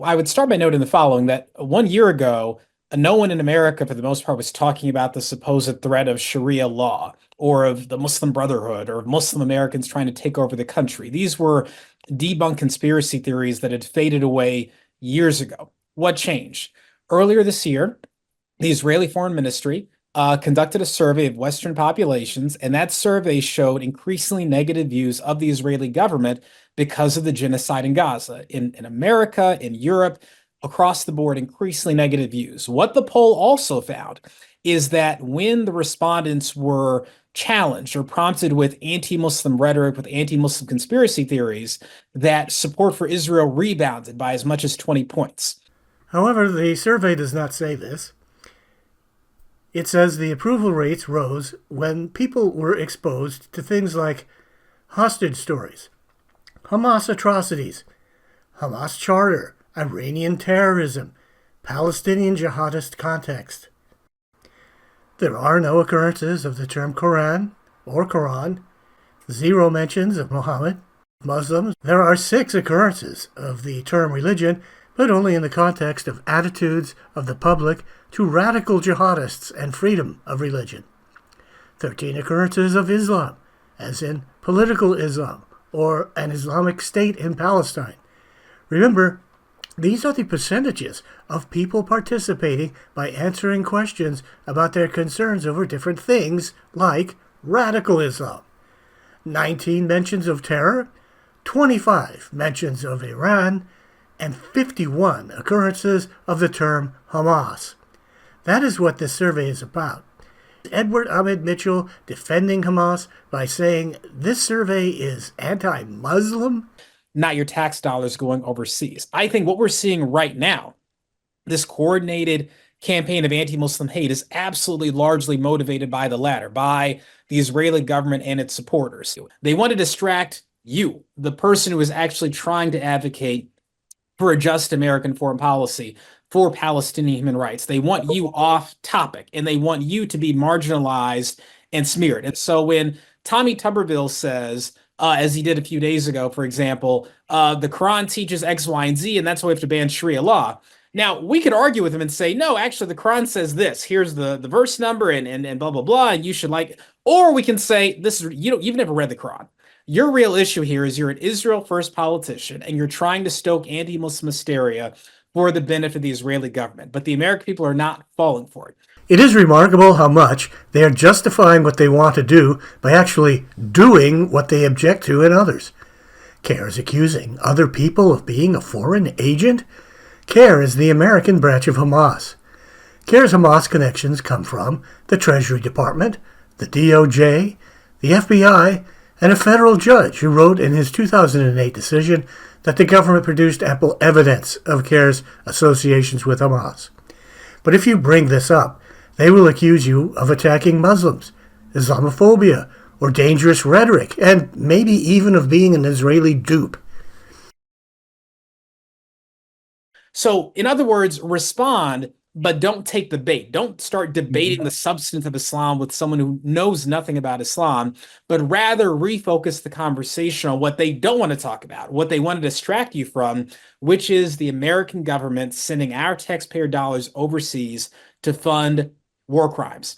I would start by noting the following, that 1 year ago, no one in America, for the most part, was talking about the supposed threat of Sharia law or of the Muslim Brotherhood or Muslim Americans trying to take over the country. These were debunked conspiracy theories that had faded away years ago. What changed? Earlier this year, the Israeli Foreign Ministry conducted a survey of Western populations, and that survey showed increasingly negative views of the Israeli government because of the genocide in Gaza. In America, in Europe, across the board, increasingly negative views. What the poll also found is that when the respondents were challenged or prompted with anti-Muslim rhetoric, with anti-Muslim conspiracy theories, that support for Israel rebounded by as much as 20 points. However, the survey does not say this. It says the approval rates rose when people were exposed to things like hostage stories, Hamas atrocities, Hamas charter, Iranian terrorism, Palestinian jihadist context. There are no occurrences of the term Quran or Quran, 0 mentions of Muhammad, Muslims. There are 6 occurrences of the term religion, but only in the context of attitudes of the public to radical jihadists and freedom of religion. 13 occurrences of Islam, as in political Islam or an Islamic state in Palestine. Remember, these are the percentages of people participating by answering questions about their concerns over different things like radical Islam. 19 mentions of terror, 25 mentions of Iran, and 51 occurrences of the term Hamas. That is what this survey is about. Edward Ahmed Mitchell defending Hamas by saying this survey is anti-Muslim? Not your tax dollars going overseas. I think what we're seeing right now, this coordinated campaign of anti-Muslim hate, is absolutely largely motivated by the latter, by the Israeli government and its supporters. They want to distract you, the person who is actually trying to advocate for a just American foreign policy, for Palestinian human rights. They want you off topic, and they want you to be marginalized and smeared. And so when Tommy Tuberville says, as he did a few days ago, for example, the Quran teaches X, Y, and Z, and that's why we have to ban Sharia law. Now, we could argue with him and say, no, actually, the Quran says this. Here's the verse number and blah, blah, blah, and you should like it. Or we can say, this is, you've never read the Quran. Your real issue here is you're an Israel first politician, and you're trying to stoke anti-Muslim hysteria for the benefit of the Israeli government. But the American people are not falling for it. It is remarkable how much they are justifying what they want to do by actually doing what they object to in others. CAIR is accusing other people of being a foreign agent. CAIR is the American branch of Hamas. CAIR's Hamas connections come from the Treasury Department, the DOJ, the FBI, and a federal judge who wrote in his 2008 decision that the government produced ample evidence of CAIR's associations with Hamas. But if you bring this up, they will accuse you of attacking Muslims, Islamophobia, or dangerous rhetoric, and maybe even of being an Israeli dupe. So, in other words, respond, but don't take the bait. Don't start debating the substance of Islam with someone who knows nothing about Islam, but rather refocus the conversation on what they don't want to talk about, what they want to distract you from, which is the American government sending our taxpayer dollars overseas to fund war crimes.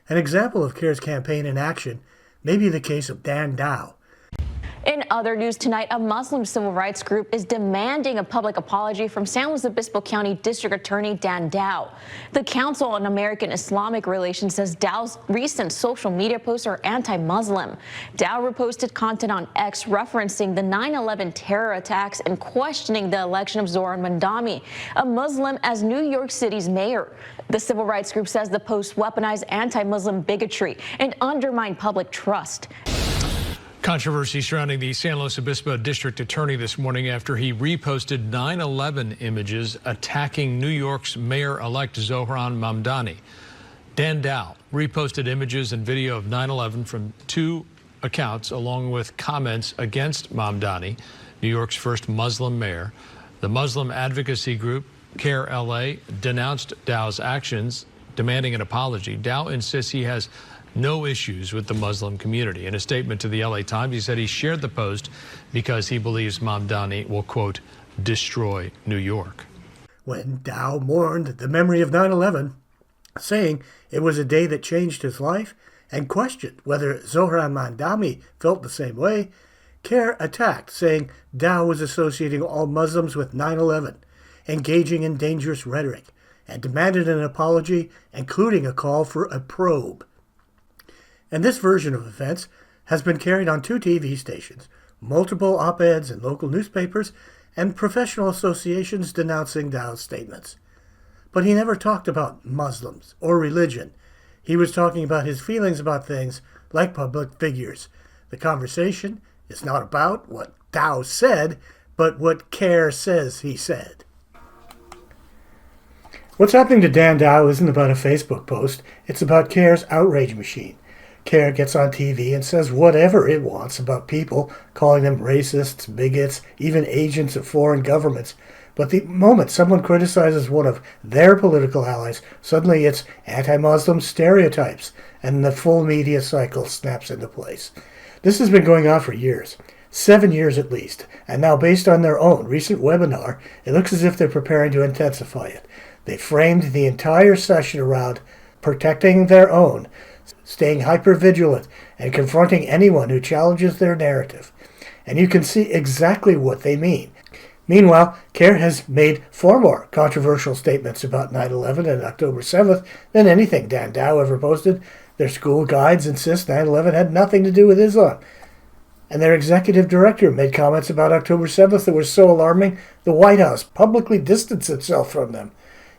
An example of CAIR's campaign in action may be the case of Dan Dow. In other news tonight, a Muslim civil rights group is demanding a public apology from San Luis Obispo County District Attorney Dan Dow. The Council on American Islamic Relations says Dow's recent social media posts are anti-Muslim. Dow reposted content on X referencing the 9/11 terror attacks and questioning the election of Zohran Mamdani, a Muslim, as New York City's mayor. The civil rights group says the posts weaponize anti-Muslim bigotry and undermine public trust. Controversy surrounding the San Luis Obispo district attorney this morning after he reposted 9/11 images attacking New York's mayor-elect Zohran Mamdani. Dan Dow reposted images and video of 9/11 from 2 accounts, along with comments against Mamdani, New York's first Muslim mayor. The Muslim advocacy group CAIR LA denounced Dow's actions, demanding an apology. Dow insists he has no issues with the Muslim community. In a statement to the LA Times, he said he shared the post because he believes Mamdani will, quote, destroy New York. When Dow mourned the memory of 9/11, saying it was a day that changed his life, and questioned whether Zohran Mamdani felt the same way, CAIR attacked, saying Dow was associating all Muslims with 9/11, engaging in dangerous rhetoric, and demanded an apology, including a call for a probe. And this version of events has been carried on 2 TV stations, multiple op-eds in local newspapers, and professional associations denouncing Dow's statements. But he never talked about Muslims or religion. He was talking about his feelings about things like public figures. The conversation is not about what Dow said, but what CAIR says he said. What's happening to Dan Dow isn't about a Facebook post. It's about CAIR's outrage machine. CAIR gets on TV and says whatever it wants about people, calling them racists, bigots, even agents of foreign governments. But the moment someone criticizes one of their political allies, suddenly it's anti-Muslim stereotypes, and the full media cycle snaps into place. This has been going on for years, 7 years at least, and now based on their own recent webinar, it looks as if they're preparing to intensify it. They framed the entire session around protecting their own, staying hyper-vigilant, and confronting anyone who challenges their narrative. And you can see exactly what they mean. Meanwhile, CAIR has made far more controversial statements about 9/11 and October 7th than anything Dan Dow ever posted. Their school guides insist 9/11 had nothing to do with Islam. And their executive director made comments about October 7th that were so alarming, the White House publicly distanced itself from them.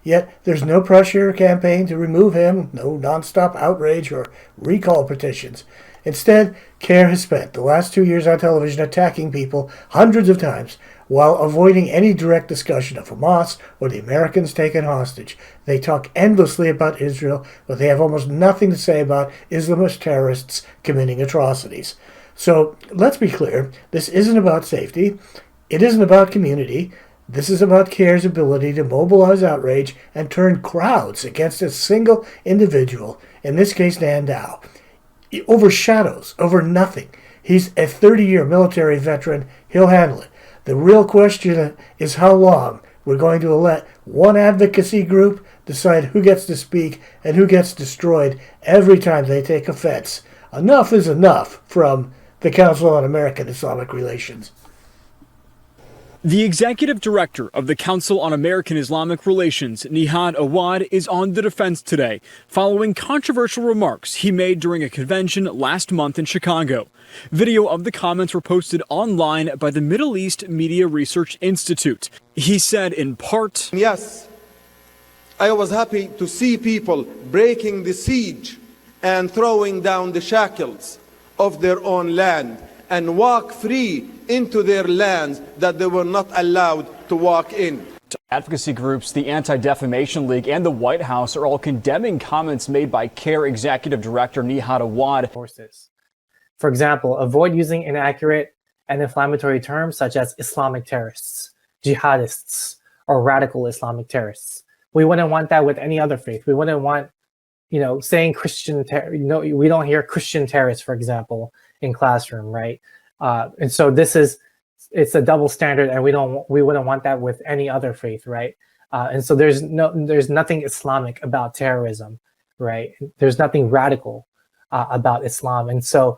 Yet there's no pressure campaign to remove him, no nonstop outrage or recall petitions. Instead, CAIR has spent the last 2 years on television attacking people hundreds of times while avoiding any direct discussion of Hamas or the Americans taken hostage. They talk endlessly about Israel, but they have almost nothing to say about Islamist terrorists committing atrocities. So let's be clear, this isn't about safety. It isn't about community. This is about CAIR's ability to mobilize outrage and turn crowds against a single individual, in this case Dan Dow. Over shadows, over nothing. He's a 30-year military veteran. He'll handle it. The real question is how long we're going to let one advocacy group decide who gets to speak and who gets destroyed every time they take offense. Enough is enough from the Council on American-Islamic Relations. The executive director of the Council on American-Islamic Relations, Nihad Awad, is on the defense today, following controversial remarks he made during a convention last month in Chicago. Video of the comments were posted online by the Middle East Media Research Institute. He said in part, "Yes, I was happy to see people breaking the siege and throwing down the shackles of their own land and walk free into their lands that they were not allowed to walk in." Advocacy groups, the Anti-Defamation League, and the White House are all condemning comments made by CAIR Executive Director Nihad Awad. For example, avoid using inaccurate and inflammatory terms such as Islamic terrorists, jihadists, or radical Islamic terrorists. We wouldn't want that with any other faith. We wouldn't want, saying Christian, we don't hear Christian terrorists, for example, in classroom, right? And so it's a double standard, and we wouldn't want that with any other faith, right? And so there's nothing Islamic about terrorism, right? There's nothing radical about Islam, and so